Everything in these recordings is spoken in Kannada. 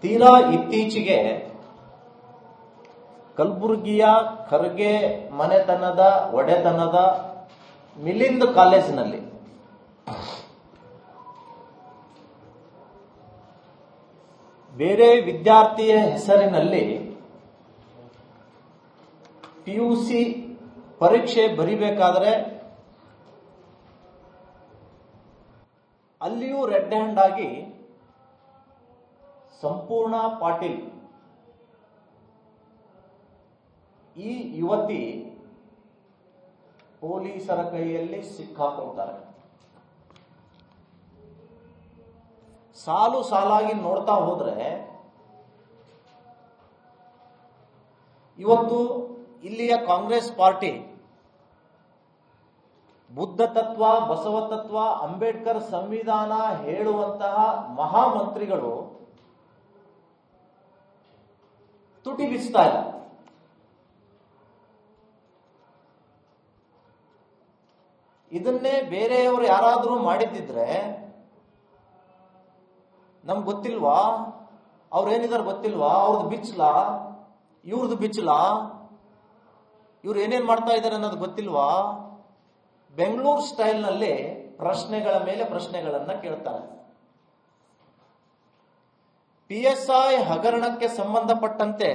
ತೀರಾ ಇತ್ತೀಚೆಗೆ ಕಲಬುರಗಿಯ ಖರ್ಗೆ ಮನೆತನದ ಒಡೆತನದ ಮಿಲಿಂದ್ ಕಾಲೇಜಿನಲ್ಲಿ ಬೇರೆ ವಿದ್ಯಾರ್ಥಿಯ ಹೆಸರಿನಲ್ಲಿ ಪಿಯುಸಿ ಪರೀಕ್ಷೆ ಬರಿಬೇಕಾದ್ರೆ ಅಲ್ಲಿಯೂ ರೆಡ್ ಹ್ಯಾಂಡ್ ಆಗಿ ಸಂಪೂರ್ಣ ಪಾಟೀಲ್ ಈ ಯುವತಿ ಪೊಲೀಸರ ಕೈಯಲ್ಲಿ ಸಿಕ್ಕಾಕೊಳ್ತಾರೆ. ಸಾಲು ಸಾಲಾಗಿ ನೋಡ್ತಾ ಹೋದ್ರೆ ಇವತ್ತು ಇಲ್ಲಿಯ ಕಾಂಗ್ರೆಸ್ ಪಾರ್ಟಿ ಬುದ್ಧ ತತ್ವ, ಬಸವ ತತ್ವ, ಅಂಬೇಡ್ಕರ್ ಸಂವಿಧಾನ ಹೇಳುವಂತಹ ಮಹಾಮಂತ್ರಿಗಳು ತುಟಿ ಬಿಚ್ತಾ ಇಲ್ಲ. ಇದನ್ನೇ ಬೇರೆಯವರು ಯಾರಾದರೂ ಮಾಡಿದ್ದಿದ್ರೆ ನಮ್ಗೆ ಗೊತ್ತಿಲ್ವಾ, ಅವ್ರೇನಿದಾರೆ ಗೊತ್ತಿಲ್ವಾ, ಅವ್ರದ್ದು ಬಿಚ್ಚಲ, ಇವ್ರದ್ದು ಬಿಚ್ಚಲ, ಇವ್ರು ಏನೇನ್ ಮಾಡ್ತಾ ಇದ್ದಾರೆ ಅನ್ನೋದು ಗೊತ್ತಿಲ್ವಾ? ಬೆಂಗಳೂರು ಸ್ಟೈಲ್ನಲ್ಲಿ ಪ್ರಶ್ನೆಗಳ ಮೇಲೆ ಪ್ರಶ್ನೆಗಳನ್ನ ಕೇಳ್ತಾರೆ. PSI ಹಗರಣಕ್ಕೆ ಸಂಬಂಧಪಟ್ಟಂತೆ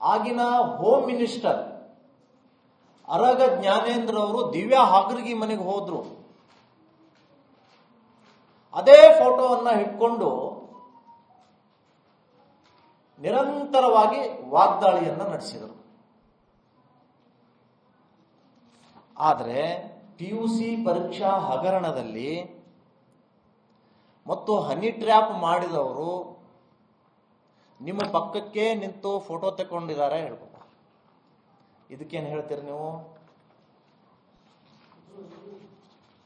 ಆಗಿನ ಹೋಮ್ ಮಿನಿಸ್ಟರ್ ಅರಗ ಜ್ಞಾನೇಂದ್ರ ಅವರು ದಿವ್ಯಾ ಹಾಗರ್ಗಿ ಮನೆಗೆ ಹೋದ್ರು. ಅದೇ ಫೋಟೋವನ್ನ ಇಟ್ಕೊಂಡು ನಿರಂತರವಾಗಿ ವಾಗ್ದಾಳಿಯನ್ನ ನಡೆಸಿದರು. ಆದರೆ PUC ಪರೀಕ್ಷಾ ಹಗರಣದಲ್ಲಿ ಮತ್ತು ಹನಿ ಟ್ರ್ಯಾಪ್ ಮಾಡಿದವರು ನಿಮ್ಮ ಪಕ್ಕಕ್ಕೆ ನಿಂತು ಫೋಟೋ ತಗೊಂಡಿದ್ದಾರೆ ಹೇಳ್ಬೋದು. ಇದಕ್ಕೇನು ಹೇಳ್ತೀರಿ ನೀವು?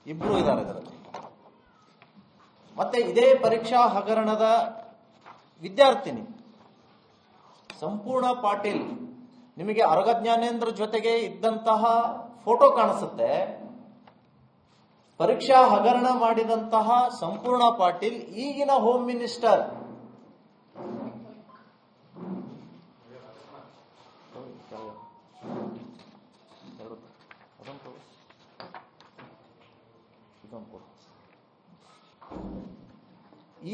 ಇಬ್ರು ಇದ್ದಾರೆ ಇದರಲ್ಲಿ. ಮತ್ತೆ ಇದೇ ಪರೀಕ್ಷಾ ಹಗರಣದ ವಿದ್ಯಾರ್ಥಿನಿ ಸಂಪೂರ್ಣ ಪಾಟೀಲ್, ನಿಮಗೆ ಅರಗ ಜ್ಞಾನೇಂದ್ರ ಜೊತೆಗೆ ಇದ್ದಂತಹ ಫೋಟೋ ಕಾಣಿಸುತ್ತೆ. ಪರೀಕ್ಷಾ ಹಗರಣ ಮಾಡಿದಂತಹ ಸಂಪೂರ್ಣ ಪಾಟೀಲ್ ಈಗಿನ ಹೋಮ್ ಮಿನಿಸ್ಟರ್.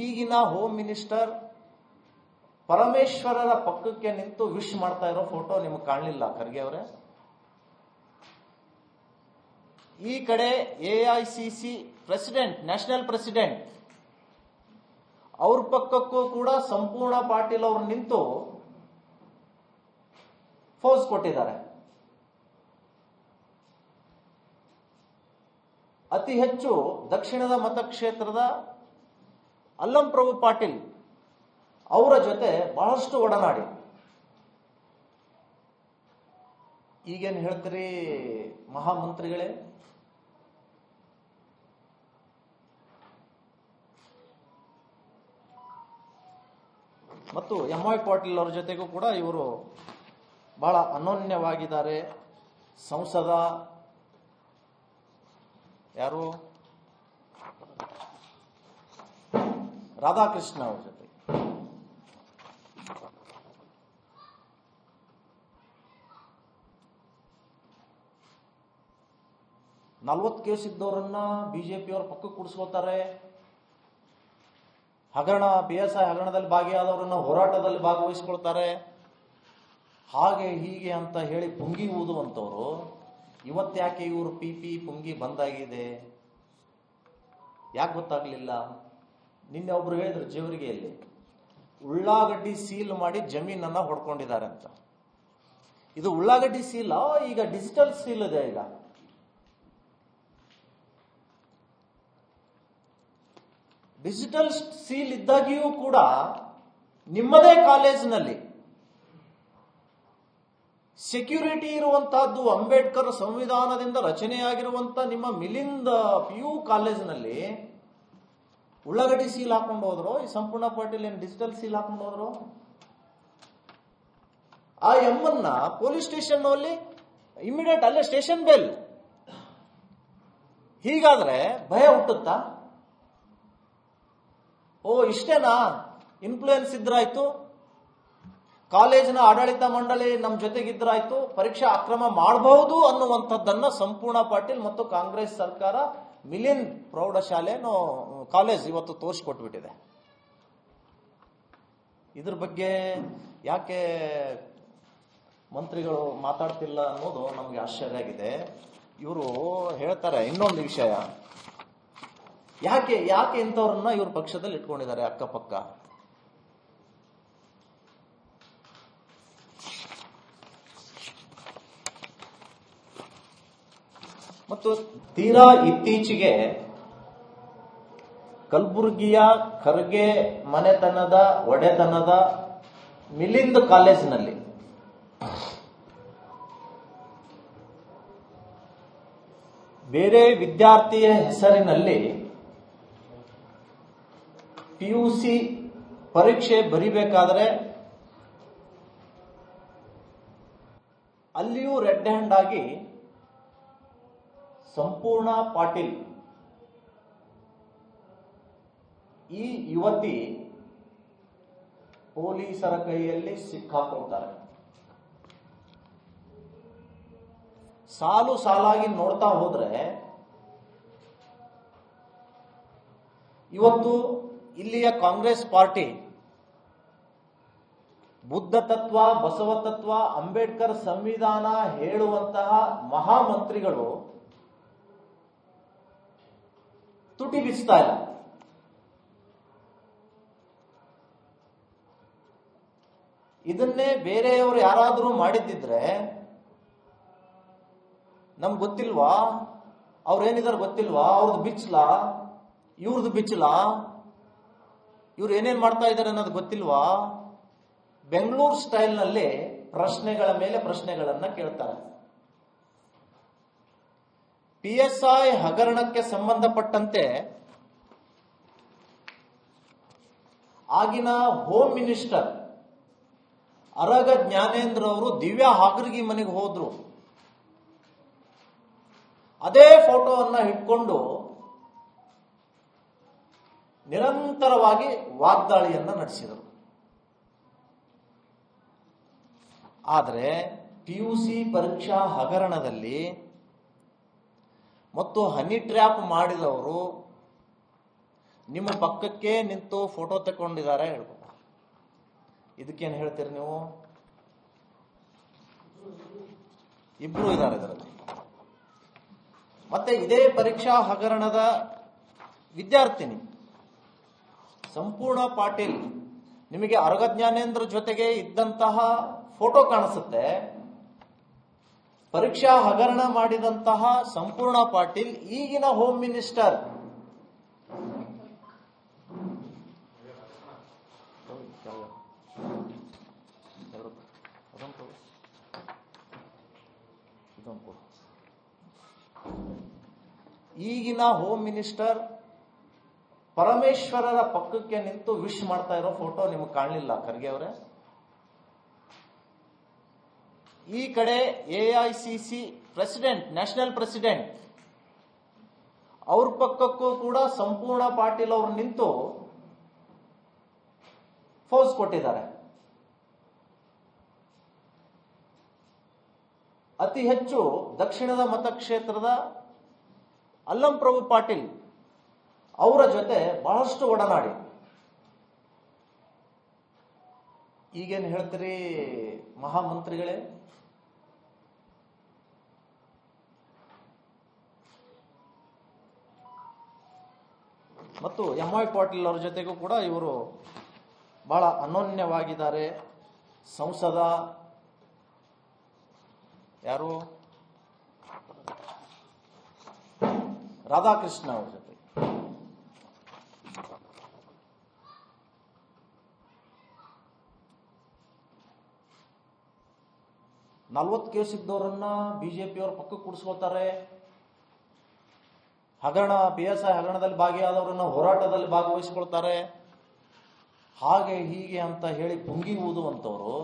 ಈಗಿನ ಹೋಮ್ ಮಿನಿಸ್ಟರ್ ಪರಮೇಶ್ವರರ ಪಕ್ಕಕ್ಕೆ ನಿಂತು ವಿಶ್ ಮಾಡ್ತಾ ಇರೋ ಫೋಟೋ ನಿಮಗೆ ಕಾಣಲಿಲ್ಲ ಖರ್ಗೆ ಅವರೇ? ಈ ಕಡೆ AICC ಪ್ರೆಸಿಡೆಂಟ್, ನ್ಯಾಷನಲ್ ಪ್ರೆಸಿಡೆಂಟ್, ಅವ್ರ ಪಕ್ಕಕ್ಕೂ ಕೂಡ ಸಂಪೂರ್ಣ ಪಾಟೀಲ್ ಅವರು ನಿಂತು ಫೋಸ್ ಕೊಟ್ಟಿದ್ದಾರೆ. ಅತಿ ಹೆಚ್ಚು ದಕ್ಷಿಣದ ಮತಕ್ಷೇತ್ರದ ಅಲ್ಲಂಪ್ರಭು ಪಾಟೀಲ್ ಅವರ ಜೊತೆ ಬಹಳಷ್ಟು ಒಡನಾಡಿ. ಈಗೇನು ಹೇಳ್ತೀರಿ ಮಹಾಮಂತ್ರಿಗಳೇ? ಮತ್ತು MI ಪಾಟೀಲ್ ಅವರ ಜೊತೆಗೂ ಕೂಡ ಇವರು ಬಹಳ ಅನೋನ್ಯವಾಗಿದ್ದಾರೆ. ಸಂಸದ ಯಾರು ರಾಧಾಕೃಷ್ಣ ಅವರ ಜೊತೆ ನಲ್ವತ್ತು ಕೇಸ್ ಇದ್ದವರನ್ನ ಬಿಜೆಪಿ ಅವರು ಪಕ್ಕಕ್ಕೆ ಕೂಡಿಸ್ಕೋತಾರೆ. ಹಗರಣ PSI ಹಗರಣದಲ್ಲಿ ಭಾಗಿಯಾದವರನ್ನ ಹೋರಾಟದಲ್ಲಿ ಭಾಗವಹಿಸಿಕೊಳ್ತಾರೆ. ಹಾಗೆ ಹೀಗೆ ಅಂತ ಹೇಳಿ ಪುಂಗಿ ಊದುವಂತವರು ಇವತ್ತ್ಯಾಕೆ ಇವರು PP ಪುಂಗಿ ಬಂದಾಗಿದೆ ಯಾಕೆ ಗೊತ್ತಾಗ್ಲಿಲ್ಲ? ನಿನ್ನೆ ಒಬ್ರು ಹೇಳಿದ್ರು ಜೇವರಿಗೆಯಲ್ಲಿ ಉಳ್ಳಾಗಡ್ಡಿ ಸೀಲ್ ಮಾಡಿ ಜಮೀನನ್ನ ಹೊಡ್ಕೊಂಡಿದ್ದಾರೆ ಅಂತ. ಇದು ಉಳ್ಳಾಗಡ್ಡಿ ಸೀಲ್, ಈಗ ಡಿಜಿಟಲ್ ಸೀಲ್ ಇದೆ. ಈಗ ಡಿಜಿಟಲ್ ಸೀಲ್ ಇದ್ದಾಗಿಯೂ ಕೂಡ ನಿಮ್ಮದೇ ಕಾಲೇಜಿನಲ್ಲಿ ಸೆಕ್ಯೂರಿಟಿ ಇರುವಂತಹದ್ದು ಅಂಬೇಡ್ಕರ್ ಸಂವಿಧಾನದಿಂದ ರಚನೆಯಾಗಿರುವಂತಹ ನಿಮ್ಮ ಮಿಲಿಂದ್ PU ಕಾಲೇಜಿನಲ್ಲಿ ಉಳ್ಳಾಗಡ್ಡಿ ಸೀಲ್ ಹಾಕೊಂಡು ಹೋದ್ರು. ಈ ಸಂಪೂರ್ಣ ಪಾಟೀಲ್ ಏನು ಡಿಜಿಟಲ್ ಸೀಲ್ ಹಾಕೊಂಡು ಹೋದ್ರು? ಆ ಎಮ್ಮನ್ನ ಪೊಲೀಸ್ ಸ್ಟೇಷನ್ ನಲ್ಲಿ ಇಮಿಡಿಯೇಟ್ ಅಲ್ಲೇ ಸ್ಟೇಷನ್ ಬೆಲ್. ಹೀಗಾದ್ರೆ ಭಯ ಹುಟ್ಟುತ್ತಾ? ಓ ಇಷ್ಟೇನಾ, ಇನ್ಫ್ಲೂಯೆನ್ಸ್ ಇದ್ರಾಯ್ತು, ಕಾಲೇಜಿನ ಆಡಳಿತ ಮಂಡಳಿ ನಮ್ಮ ಜೊತೆಗಿದ್ರಾಯ್ತು, ಪರೀಕ್ಷಾ ಅಕ್ರಮ ಮಾಡಬಹುದು ಅನ್ನುವಂಥದ್ದನ್ನ ಸಂಪೂರ್ಣ ಪಾಟೀಲ್ ಮತ್ತು ಕಾಂಗ್ರೆಸ್ ಸರ್ಕಾರ ಮಿಲಿಯನ್ ಪ್ರೌಢಶಾಲೆನೋ ಕಾಲೇಜ್ ಇವತ್ತು ತೋರಿಸ್ಕೊಟ್ಬಿಟ್ಟಿದೆ. ಇದ್ರ ಬಗ್ಗೆ ಯಾಕೆ ಮಂತ್ರಿಗಳು ಮಾತಾಡ್ತಿಲ್ಲ ಅನ್ನೋದು ನಮಗೆ ಆಶ್ಚರ್ಯ ಆಗಿದೆ. ಇವರು ಹೇಳ್ತಾರೆ ಇನ್ನೊಂದು ವಿಷಯ, ಯಾಕೆ ಇಂಥವ್ರನ್ನ ಇವ್ರ ಪಕ್ಷದಲ್ಲಿ ಇಟ್ಕೊಂಡಿದ್ದಾರೆ ಅಕ್ಕಪಕ್ಕ. ಮತ್ತು ತೀರಾ ಇತ್ತೀಚೆಗೆ ಕಲಬುರಗಿಯ ಖರ್ಗೆ ಮನೆತನದ ಒಡೆತನದ ಮಿಲಿಂದ್ ಕಾಲೇಜಿನಲ್ಲಿ ಬೇರೆ ವಿದ್ಯಾರ್ಥಿಯ ಹೆಸರಿನಲ್ಲಿ PUC ಪರೀಕ್ಷೆ ಬರಿಬೇಕಾದ್ರೆ ಅಲ್ಲಿಯೂ ರೆಡ್ ಹ್ಯಾಂಡ್ ಆಗಿ ಸಂಪೂರ್ಣ ಪಾಟೀಲ್ ಈ ಯುವತಿ ಪೊಲೀಸರ ಕೈಯಲ್ಲಿ ಸಿಕ್ಕಾಕೊಳ್ತಾರೆ. ಸಾಲು ಸಾಲಾಗಿ ನೋಡ್ತಾ ಹೋದ್ರೆ ಇವತ್ತು ಇಲ್ಲಿಯ ಕಾಂಗ್ರೆಸ್ ಪಾರ್ಟಿ ಬುದ್ಧ ತತ್ವ, ಬಸವ ತತ್ವ, ಅಂಬೇಡ್ಕರ್ ಸಂವಿಧಾನ ಹೇಳುವಂತಹ ಮಹಾಮಂತ್ರಿಗಳು ತುಟಿ ಬಿಚ್ತಾ ಇಲ್ಲ. ಇದನ್ನೇ ಬೇರೆಯವರು ಯಾರಾದರೂ ಮಾಡಿದ್ದಿದ್ರೆ ನಮ್ಗೆ ಗೊತ್ತಿಲ್ವಾ, ಅವ್ರೇನಿದಾರೆ ಗೊತ್ತಿಲ್ವಾ, ಅವ್ರದ್ದು ಬಿಚ್ಚಲಾ, ಇವ್ರದ್ದು ಬಿಚ್ಚಲಾ, ಇವ್ರು ಏನೇನ್ ಮಾಡ್ತಾ ಇದ್ದಾರೆ ಅನ್ನೋದು ಗೊತ್ತಿಲ್ವಾ, ಬೆಂಗಳೂರು ಸ್ಟೈಲ್ನಲ್ಲಿ ಪ್ರಶ್ನೆಗಳ ಮೇಲೆ ಪ್ರಶ್ನೆಗಳನ್ನ ಕೇಳ್ತಾರೆ. PSI ಹಗರಣಕ್ಕೆ ಸಂಬಂಧಪಟ್ಟಂತೆ ಆಗಿನ ಹೋಮ್ ಮಿನಿಸ್ಟರ್ ಅರಗ ಜ್ಞಾನೇಂದ್ರ ಅವರು ದಿವ್ಯಾ ಹಾಗರ್ಗಿ ಮನೆಗೆ ಹೋದ್ರು. ಅದೇ ಫೋಟೋವನ್ನ ಇಟ್ಕೊಂಡು ನಿರಂತರವಾಗಿ ವಾಗ್ದಾಳಿಯನ್ನ ನಡೆಸಿದರು. ಆದರೆ PUC ಪರೀಕ್ಷಾ ಹಗರಣದಲ್ಲಿ ಮತ್ತು ಹನಿ ಟ್ರ್ಯಾಪ್ ಮಾಡಿದವರು ನಿಮ್ಮ ಪಕ್ಕಕ್ಕೆ ನಿಂತು ಫೋಟೋ ತಗೊಂಡಿದ್ದಾರೆ ಹೇಳ್ಬೋದು. ಇದಕ್ಕೇನು ಹೇಳ್ತೀರಿ ನೀವು? ಇಬ್ರು ಇದ್ದಾರೆ ಇದರಲ್ಲಿ. ಮತ್ತೆ ಇದೇ ಪರೀಕ್ಷಾ ಹಗರಣದ ವಿದ್ಯಾರ್ಥಿನಿ ಸಂಪೂರ್ಣ ಪಾಟೀಲ್, ನಿಮಗೆ ಅರಗ ಜ್ಞಾನೇಂದ್ರ ಜೊತೆಗೆ ಇದ್ದಂತಹ ಫೋಟೋ ಕಾಣಿಸುತ್ತೆ. ಪರೀಕ್ಷಾ ಹಗರಣ ಮಾಡಿದಂತಹ ಸಂಪೂರ್ಣ ಪಾಟೀಲ್ ಈಗಿನ ಹೋಮ್ ಮಿನಿಸ್ಟರ್. ಈಗಿನ ಹೋಮ್ ಮಿನಿಸ್ಟರ್ ಪರಮೇಶ್ವರರ ಪಕ್ಕಕ್ಕೆ ನಿಂತು ವಿಶ್ ಮಾಡ್ತಾ ಇರೋ ಫೋಟೋ ನಿಮಗೆ ಕಾಣಲಿಲ್ಲ ಖರ್ಗೆ ಅವರೇ? ಈ ಕಡೆ AICC ಪ್ರೆಸಿಡೆಂಟ್, ನ್ಯಾಷನಲ್ ಪ್ರೆಸಿಡೆಂಟ್, ಅವ್ರ ಪಕ್ಕಕ್ಕೂ ಕೂಡ ಸಂಪೂರ್ಣ ಪಾಟೀಲ್ ಅವರು ನಿಂತು ಫೋಸ್ ಕೊಟ್ಟಿದ್ದಾರೆ. ಅತಿ ಹೆಚ್ಚು ದಕ್ಷಿಣದ ಮತಕ್ಷೇತ್ರದ ಅಲ್ಲಂಪ್ರಭು ಪಾಟೀಲ್ ಅವರ ಜೊತೆ ಬಹಳಷ್ಟು ಒಡನಾಡಿ. ಈಗೇನು ಹೇಳ್ತೀರಿ ಮಹಾಮಂತ್ರಿಗಳೇ? ಮತ್ತು MI ಪಾಟೀಲ್ ಅವರ ಜೊತೆಗೂ ಕೂಡ ಇವರು ಬಹಳ ಅನೋನ್ಯವಾಗಿದ್ದಾರೆ. ಸಂಸದ ಯಾರು ರಾಧಾಕೃಷ್ಣ ಅವರ ಜೊತೆ. ನಲ್ವತ್ತು ಕೇಸ್ ಇದ್ದವರನ್ನ ಬಿಜೆಪಿ ಅವರು ಪಕ್ಕಕ್ಕೆ ಕೂಡಿಸ್ಕೋತಾರೆ. ಹಗರಣ PSI ಹಗರಣದಲ್ಲಿ ಭಾಗಿಯಾದವರನ್ನ ಹೋರಾಟದಲ್ಲಿ ಭಾಗವಹಿಸಿಕೊಳ್ತಾರೆ. ಹಾಗೆ ಹೀಗೆ ಅಂತ ಹೇಳಿ ಪುಂಗಿ ಊದುವಂತವರು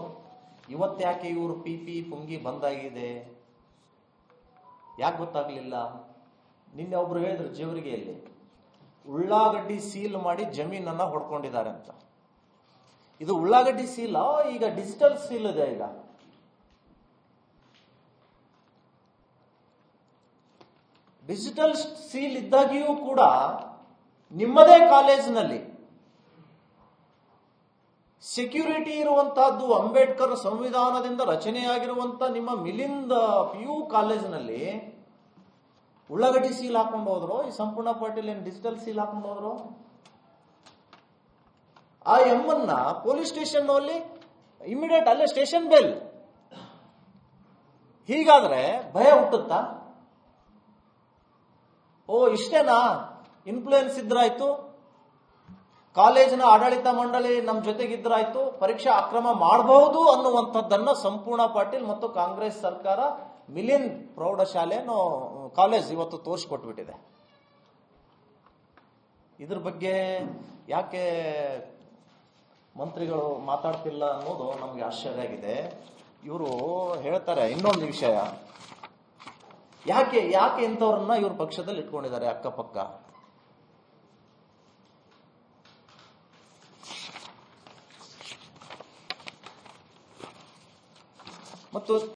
ಇವತ್ತ್ಯಾಕೆ ಇವರು PP ಪುಂಗಿ ಬಂದಾಗಿದೆ ಯಾಕೆ ಗೊತ್ತಾಗ್ಲಿಲ್ಲ? ನಿನ್ನೆ ಒಬ್ರು ಹೇಳಿದ್ರು ಜೇವರಿಗೆಯಲ್ಲಿ ಉಳ್ಳಾಗಡ್ಡಿ ಸೀಲ್ ಮಾಡಿ ಜಮೀನನ್ನ ಹೊಡ್ಕೊಂಡಿದ್ದಾರೆ ಅಂತ. ಇದು ಉಳ್ಳಾಗಡ್ಡಿ ಸೀಲ್, ಈಗ ಡಿಜಿಟಲ್ ಸೀಲ್ ಇದೆ. ಈಗ ಡಿಜಿಟಲ್ ಸೀಲ್ ಇದ್ದಾಗಿಯೂ ಕೂಡ ನಿಮ್ಮದೇ ಕಾಲೇಜಿನಲ್ಲಿ ಸೆಕ್ಯೂರಿಟಿ ಇರುವಂತಹದ್ದು ಅಂಬೇಡ್ಕರ್ ಸಂವಿಧಾನದಿಂದ ರಚನೆಯಾಗಿರುವಂತ ನಿಮ್ಮ ಮಿಲಿಂದ್ PU ಕಾಲೇಜಿನಲ್ಲಿ ಉಳ್ಳಾಗಡ್ಡಿ ಸೀಲ್ ಹಾಕೊಂಡು ಹೋದ್ರು. ಈ ಸಂಪೂರ್ಣ ಪಾಟೀಲ್ ಏನ್ ಡಿಜಿಟಲ್ ಸೀಲ್ ಹಾಕೊಂಡು ಹೋದ್ರು? ಆ ಎಮ್ಮನ್ನ ಪೊಲೀಸ್ ಸ್ಟೇಷನ್ ನಲ್ಲಿ ಇಮಿಡಿಯೇಟ್ ಅಲ್ಲೇ ಸ್ಟೇಷನ್ ಬೆಲ್. ಹೀಗಾದ್ರೆ ಭಯ ಹುಟ್ಟುತ್ತಾ? ಓ ಇಷ್ಟೇನಾ, ಇನ್ಫ್ಲೂಯೆನ್ಸ್ ಇದ್ರಾಯ್ತು, ಕಾಲೇಜಿನ ಆಡಳಿತ ಮಂಡಳಿ ನಮ್ಮ ಜೊತೆಗಿದ್ರಾಯ್ತು, ಪರೀಕ್ಷಾ ಅಕ್ರಮ ಮಾಡಬಹುದು ಅನ್ನುವಂಥದ್ದನ್ನ ಸಂಪೂರ್ಣ ಪಾಟೀಲ್ ಮತ್ತು ಕಾಂಗ್ರೆಸ್ ಸರ್ಕಾರ ಮಿಲಿಂದ್ ಪ್ರೌಢಶಾಲೆನೋ ಕಾಲೇಜ್ ಇವತ್ತು ತೋರಿಸ್ಕೊಟ್ಬಿಟ್ಟಿದೆ. ಇದ್ರ ಬಗ್ಗೆ ಯಾಕೆ ಮಂತ್ರಿಗಳು ಮಾತಾಡ್ತಿಲ್ಲ ಅನ್ನೋದು ನಮಗೆ ಆಶ್ಚರ್ಯ ಆಗಿದೆ. ಇವರು ಹೇಳ್ತಾರೆ ಇನ್ನೊಂದು ವಿಷಯ, ಯಾಕೆ ಇಂಥವ್ರನ್ನ ಇವ್ರ ಪಕ್ಷದಲ್ಲಿ ಇಟ್ಕೊಂಡಿದ್ದಾರೆ ಅಕ್ಕಪಕ್ಕ. ಮತ್ತು